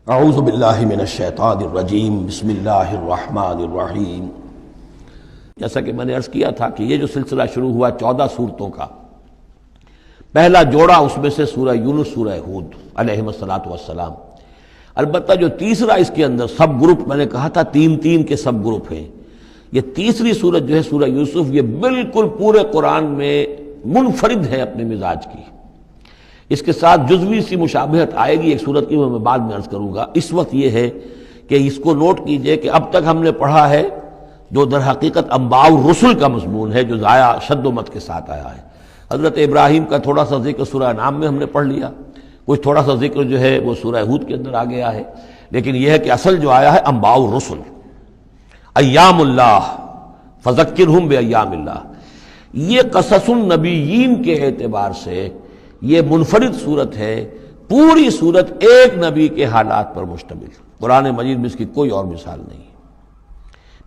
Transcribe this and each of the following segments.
اعوذ باللہ من الشیطان الرجیم بسم اللہ الرحمن الرحیم۔ جیسا کہ میں نے عرض کیا تھا کہ یہ جو سلسلہ شروع ہوا 14 سورتوں کا، پہلا جوڑا اس میں سے سورہ یونس، سورہ ہود علیہم الصلاۃ والسلام۔ البتہ جو تیسرا اس کے اندر سب گروپ، میں نے کہا تھا تین کے سب گروپ ہیں، یہ تیسری سورت جو ہے سورہ یوسف، یہ بالکل پورے قرآن میں منفرد ہے اپنے مزاج کی۔ اس کے ساتھ جزوی سی مشابہت آئے گی ایک صورت کی، میں بعد میں عرض کروں گا۔ اس وقت یہ ہے کہ اس کو نوٹ کیجئے کہ اب تک ہم نے پڑھا ہے جو در حقیقت انباء الرسل کا مضمون ہے، جو ضائع شد و مت کے ساتھ آیا ہے۔ حضرت ابراہیم کا تھوڑا سا ذکر سورہ انعام میں ہم نے پڑھ لیا، کچھ تھوڑا سا ذکر جو ہے وہ سورہ ہود کے اندر آ گیا ہے، لیکن یہ ہے کہ اصل جو آیا ہے انباء الرسل، ایام اللہ فذکرہم بایام اللہ۔ یہ قصص النبیین کے اعتبار سے یہ منفرد صورت ہے، پوری صورت ایک نبی کے حالات پر مشتمل۔ قرآن مجید میں اس کی کوئی اور مثال نہیں۔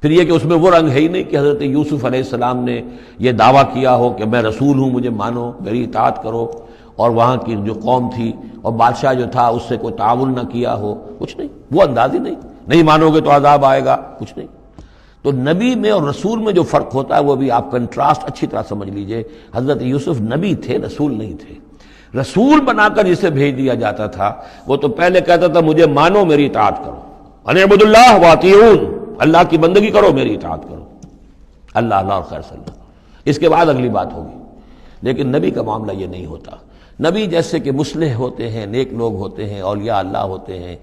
پھر یہ کہ اس میں وہ رنگ ہے ہی نہیں کہ حضرت یوسف علیہ السلام نے یہ دعویٰ کیا ہو کہ میں رسول ہوں، مجھے مانو، میری اطاعت کرو، اور وہاں کی جو قوم تھی اور بادشاہ جو تھا اس سے کوئی تعاون نہ کیا ہو، کچھ نہیں، وہ انداز ہی نہیں مانو گے تو عذاب آئے گا، کچھ نہیں۔ تو نبی میں اور رسول میں جو فرق ہوتا ہے وہ بھی آپ کنٹراسٹ اچھی طرح سمجھ لیجئے۔ حضرت یوسف نبی تھے، رسول نہیں تھے۔ رسول بنا کر جسے بھیج دیا جاتا تھا وہ تو پہلے کہتا تھا مجھے مانو، میری اطاعت کرو، ان اعبدوا اللہ واطیعون، اللہ کی بندگی کرو، میری اطاعت کرو، اللہ اور خیر صلی اللہ، اس کے بعد اگلی بات ہوگی۔ لیکن نبی کا معاملہ یہ نہیں ہوتا۔ نبی جیسے کہ مصلح ہوتے ہیں، نیک لوگ ہوتے ہیں، اولیاء اللہ ہوتے ہیں،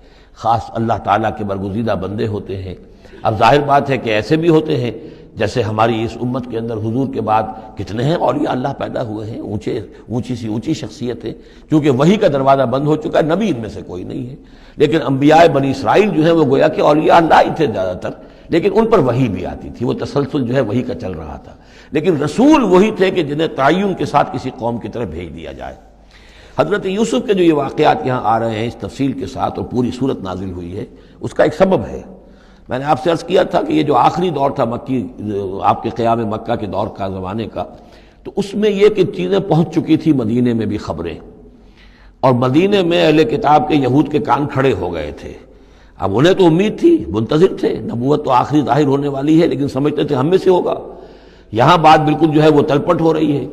خاص اللہ تعالیٰ کے برگزیدہ بندے ہوتے ہیں۔ اب ظاہر بات ہے کہ ایسے بھی ہوتے ہیں جیسے ہماری اس امت کے اندر حضور کے بعد کتنے ہیں اولیاء اللہ پیدا ہوئے ہیں، اونچی شخصیت ہے، کیونکہ وحی کا دروازہ بند ہو چکا ہے، نبی ان میں سے کوئی نہیں ہے۔ لیکن انبیاء بنی اسرائیل جو ہیں وہ گویا کہ اولیاء اللہ ہی تھے زیادہ تر، لیکن ان پر وحی بھی آتی تھی، وہ تسلسل جو ہے وحی کا چل رہا تھا۔ لیکن رسول وہی تھے کہ جنہیں تعین کے ساتھ کسی قوم کی طرف بھیج دیا جائے۔ حضرت یوسف کے جو یہ واقعات یہاں آ رہے ہیں اس تفصیل کے ساتھ، اور پوری صورت نازل ہوئی ہے، اس کا ایک سبب ہے۔ میں نے آپ سے عرض کیا تھا کہ یہ جو آخری دور تھا مکی، آپ کے قیام مکہ کے دور کا، زمانے کا، تو اس میں یہ کہ چیزیں پہنچ چکی تھی مدینے میں بھی خبریں، اور مدینے میں اہل کتاب کے یہود کے کان کھڑے ہو گئے تھے۔ اب انہیں تو امید تھی، منتظر تھے، نبوت تو آخری ظاہر ہونے والی ہے، لیکن سمجھتے تھے ہم میں سے ہوگا۔ یہاں بات بالکل جو ہے وہ تلپٹ ہو رہی ہے،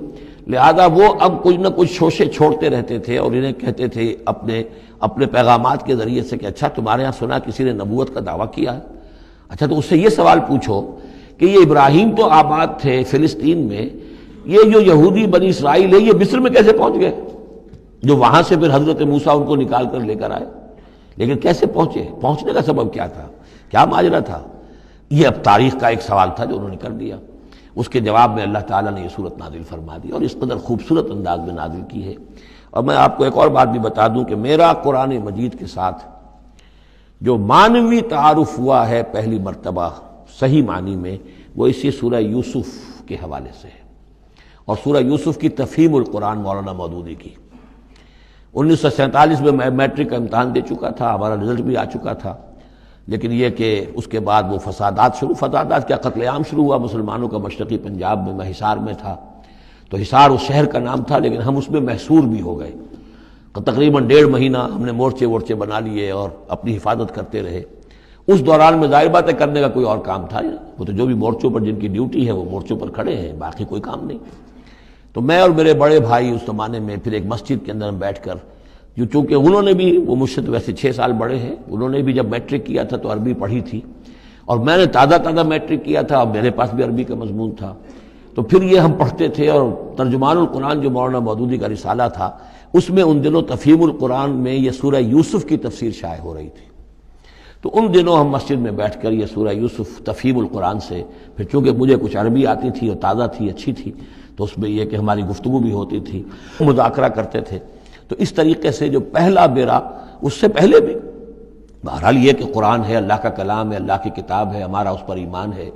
لہذا وہ اب کچھ نہ کچھ شوشے چھوڑتے رہتے تھے اور انہیں کہتے تھے اپنے پیغامات کے ذریعے سے کہ اچھا تمہارے یہاں سنا کسی نے نبوت کا دعویٰ کیا ہے، اچھا تو اس سے یہ سوال پوچھو کہ یہ ابراہیم تو آباد تھے فلسطین میں، یہ جو یہودی بنی اسرائیل ہے یہ مصر میں کیسے پہنچ گئے، جو وہاں سے پھر حضرت موسیٰ ان کو نکال کر لے کر آئے، لیکن کیسے پہنچے، پہنچنے کا سبب کیا تھا، کیا ماجرا تھا؟ یہ اب تاریخ کا ایک سوال تھا جو انہوں نے کر دیا۔ اس کے جواب میں اللہ تعالیٰ نے یہ صورت نازل فرما دی، اور اس قدر خوبصورت انداز میں نازل کی ہے۔ اور میں آپ کو ایک اور بات بھی بتا دوں کہ میرا قرآن مجید کے ساتھ جو معنوی تعارف ہوا ہے پہلی مرتبہ صحیح معنی میں، وہ اسی سورہ یوسف کے حوالے سے ہے، اور سورہ یوسف کی تفہیم القرآن مولانا مودودی کی۔ 1947 میں میں میٹرک کا امتحان دے چکا تھا، ہمارا رزلٹ بھی آ چکا تھا، لیکن یہ کہ اس کے بعد وہ فسادات کیا قتل عام شروع ہوا مسلمانوں کا مشرقی پنجاب میں۔ میں حصار میں تھا، تو حصار اس شہر کا نام تھا، لیکن ہم اس میں محصور بھی ہو گئے۔ تقریباً 1.5 مہینہ ہم نے مورچے بنا لیے اور اپنی حفاظت کرتے رہے۔ اس دوران میں ظاہر بات ہے کرنے کا کوئی اور کام تھا، وہ تو جو بھی مورچوں پر جن کی ڈیوٹی ہے وہ مورچوں پر کھڑے ہیں، باقی کوئی کام نہیں۔ تو میں اور میرے بڑے بھائی اس زمانے میں پھر ایک مسجد کے اندر بیٹھ کر، چونکہ انہوں نے بھی، وہ مجھ سے تو ویسے 6 سال بڑے ہیں، انہوں نے بھی جب میٹرک کیا تھا تو عربی پڑھی تھی، اور میں نے تازہ میٹرک کیا تھا اور میرے پاس بھی عربی کا مضمون تھا، تو پھر یہ ہم پڑھتے تھے۔ اور ترجمان القرآن جو مولانا مودودی کا رسالہ تھا، اس میں ان دنوں تفہیم القرآن میں یہ سورہ یوسف کی تفسیر شائع ہو رہی تھی، تو ان دنوں ہم مسجد میں بیٹھ کر یہ سورہ یوسف تفہیم القرآن سے، پھر چونکہ مجھے کچھ عربی آتی تھی اور تازہ تھی، اچھی تھی، تو اس میں یہ کہ ہماری گفتگو بھی ہوتی تھی، مذاکرہ کرتے تھے۔ تو اس طریقے سے جو پہلا بیرا، اس سے پہلے بھی بہرحال یہ کہ قرآن ہے، اللہ کا کلام ہے، اللہ کی کتاب ہے، ہمارا اس پر ایمان ہے،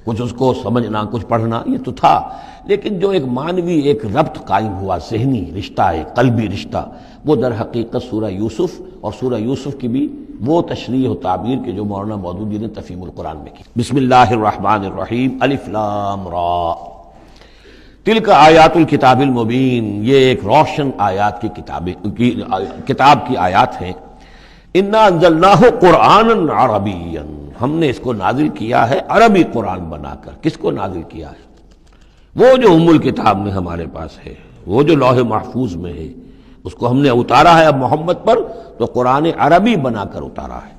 کچھ اس کو سمجھنا، کچھ پڑھنا، یہ تو تھا، لیکن جو ایک معنوی ایک ربط قائم ہوا، ذہنی رشتہ، ایک قلبی رشتہ، وہ در حقیقت سورہ یوسف، اور سورہ یوسف کی بھی وہ تشریح و تعبیر کے جو مولانا مودودی نے تفہیم القرآن میں کی۔ بسم اللہ الرحمن الرحیم، الف لام را، تلک آیات الکتاب المبین، یہ ایک روشن آیات کی کتاب کی آیات ہیں۔ انا انزلناہ قرآنا عربیا، ہم نے اس کو نازل کیا ہے عربی قرآن بنا کر۔ کس کو نازل کیا ہے؟ وہ جو ام الکتاب میں ہمارے پاس ہے، وہ جو لوح محفوظ میں ہے، اس کو ہم نے اتارا ہے اب محمد پر، تو قرآن عربی بنا کر اتارا ہے۔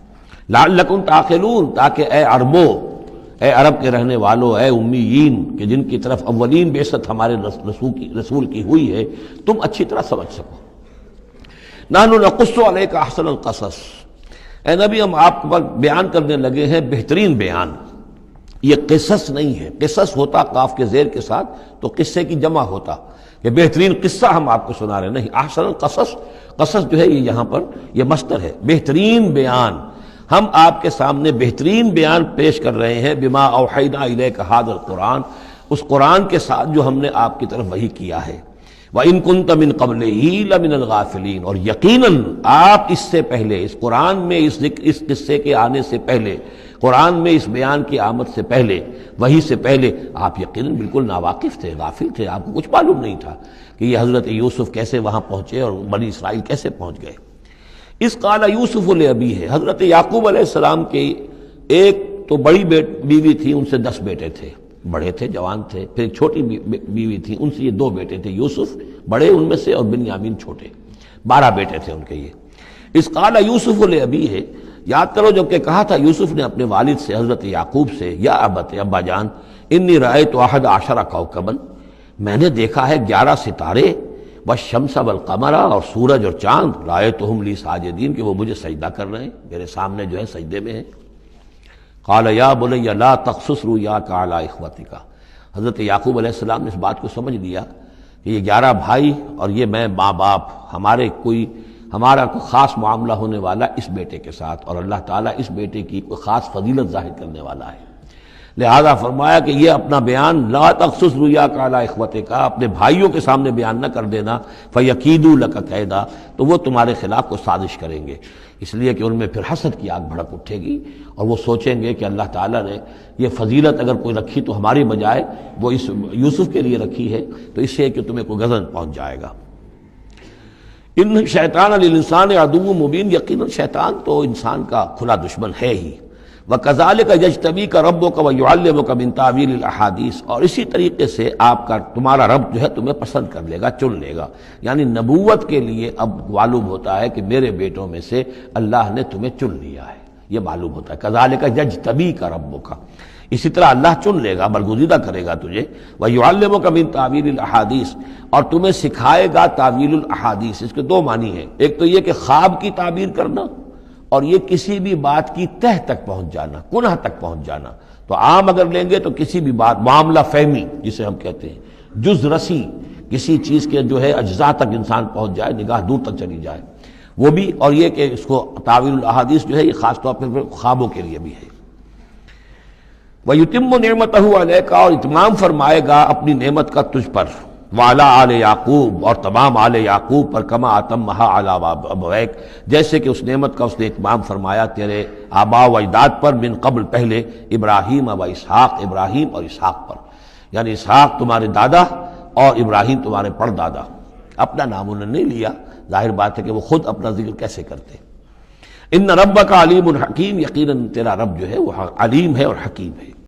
لعلکم تعقلون، تاکہ اے عربو، اے عرب کے رہنے والوں، اے امیین کہ جن کی طرف اولین بعثت ہمارے رسول کی ہوئی ہے، تم اچھی طرح سمجھ سکو۔ نحن نقص علیک احسن القصص، اے نبی ہم آپ پر بیان کرنے لگے ہیں بہترین بیان۔ یہ قصص نہیں ہے، قصص ہوتا قاف کے زیر کے ساتھ تو قصے کی جمع ہوتا، کہ بہترین قصہ ہم آپ کو سنا رہے ہیں، نہیں، احسن القصص، قصص جو ہے یہ یہاں پر یہ مصدر ہے، بہترین بیان، ہم آپ کے سامنے بہترین بیان پیش کر رہے ہیں، بما اوحینا الیک ھذا القرآن، اس قرآن کے ساتھ جو ہم نے آپ کی طرف وحی کیا ہے۔ وَإِن كُنتَ مِن قَبْلِهِ لَمِنَ الْغَافِلِينَ، اور یقیناً آپ اس سے پہلے، اس قرآن میں اس قصے کے آنے سے پہلے، قرآن میں اس بیان کی آمد سے پہلے، وحی سے پہلے آپ یقیناً بالکل ناواقف تھے، غافل تھے، آپ کو کچھ معلوم نہیں تھا کہ یہ حضرت یوسف کیسے وہاں پہنچے اور بنی اسرائیل کیسے پہنچ گئے۔ اس قال یوسف لأبیہ، حضرت یعقوب علیہ السلام کے ایک تو بڑی بیوی تھی، ان سے 10 بیٹے تھے، بڑے تھے، جوان تھے، پھر ایک چھوٹی بیوی تھی، ان سے یہ 2 بیٹے تھے، یوسف بڑے ان میں سے اور بنیامین چھوٹے، 12 بیٹے تھے ان کے یہ۔ اس قال یوسف لأبیہ، یاد کرو جب کہ کہا تھا یوسف نے اپنے والد سے، حضرت یعقوب سے، یا ابت، ابا جان، انی رأیت 11 کوكبا، میں نے دیکھا ہے 11 ستارے، والشمس والقمر، اور سورج اور چاند، رأیتہم لی ساجدین، کہ وہ مجھے سجدہ کر رہے ہیں، میرے سامنے جو ہے سجدے میں ہیں۔ قال یا بنی لا تقصص رؤیاک علی اخوتک، حضرت یعقوب علیہ السلام نے اس بات کو سمجھ لیا کہ یہ 11 بھائی اور یہ میں ماں باپ، ہمارا کوئی خاص معاملہ ہونے والا اس بیٹے کے ساتھ، اور اللہ تعالیٰ اس بیٹے کی کوئی خاص فضیلت ظاہر کرنے والا ہے، لہذا فرمایا کہ یہ اپنا بیان لا تقصص رؤیاک علی اخوتک، اپنے بھائیوں کے سامنے بیان نہ کر دینا، فیکیدوا لک کیدا، تو وہ تمہارے خلاف کو سازش کریں گے، اس لیے کہ ان میں پھر حسد کی آگ بھڑک اٹھے گی، اور وہ سوچیں گے کہ اللہ تعالیٰ نے یہ فضیلت اگر کوئی رکھی تو ہماری بجائے وہ اس یوسف کے لیے رکھی ہے، تو اس سے کہ تمہیں کوئی غضب پہنچ جائے گا۔ ان شیطان للانسان عدو مبین، یقیناً شیطان تو انسان کا کھلا دشمن ہے ہی۔ وَكَذَلِكَ يَجْتَبِيكَ رَبُّكَ وَيُعَلِّمُكَ مِن تَأْوِيلِ الْأَحَادِيث، اور اسی طریقے سے تمہارا رب جو ہے تمہیں پسند کر لے گا، چن لے گا، یعنی نبوت کے لیے اب معلوم ہوتا ہے کہ میرے بیٹوں میں سے اللہ نے تمہیں چن لیا ہے، یہ معلوم ہوتا ہے۔ كَذَلِكَ يَجْتَبِيكَ رَبُّكَ، اسی طرح اللہ چن لے گا، برگزیدہ کرے گا تجھے۔ وَيُعَلِّمُكَ مِن تَأْوِيلِ الْأَحَادِيث، اور تمہیں سکھائے گا تعویل الاحادیث۔ اس کے 2 معنی ہیں، ایک تو یہ کہ خواب کی تعبیر کرنا، اور یہ کسی بھی بات کی تہ تک پہنچ جانا، کنہ تک پہنچ جانا۔ تو عام اگر لیں گے تو کسی بھی بات، معاملہ فہمی جسے ہم کہتے ہیں، جز رسی، کسی چیز کے جو ہے اجزاء تک انسان پہنچ جائے، نگاہ دور تک چلی جائے، وہ بھی، اور یہ کہ اس کو تعویل الاحادیث جو ہے یہ خاص طور پر خوابوں کے لیے بھی ہے۔ وَيُتِمُّ نِعْمَتَهُ عَلَيْكَ، اور اتمام فرمائے گا اپنی نعمت کا تجھ پر، وعلی آل یعقوب، اور تمام آل یعقوب پر، کما اتمھا علی ابویک، جیسے کہ اس نعمت کا اس نے اتمام فرمایا تیرے آباء و اجداد پر، من قبل پہلے، ابراہیم و اسحاق، ابراہیم اور اسحاق پر، یعنی اسحاق تمہارے دادا اور ابراہیم تمہارے پردادا۔ اپنا نام انہوں نے نہیں لیا، ظاہر بات ہے کہ وہ خود اپنا ذکر کیسے کرتے۔ ان ربک علیم حکیم، یقیناً تیرا رب جو ہے وہ علیم ہے اور حکیم ہے۔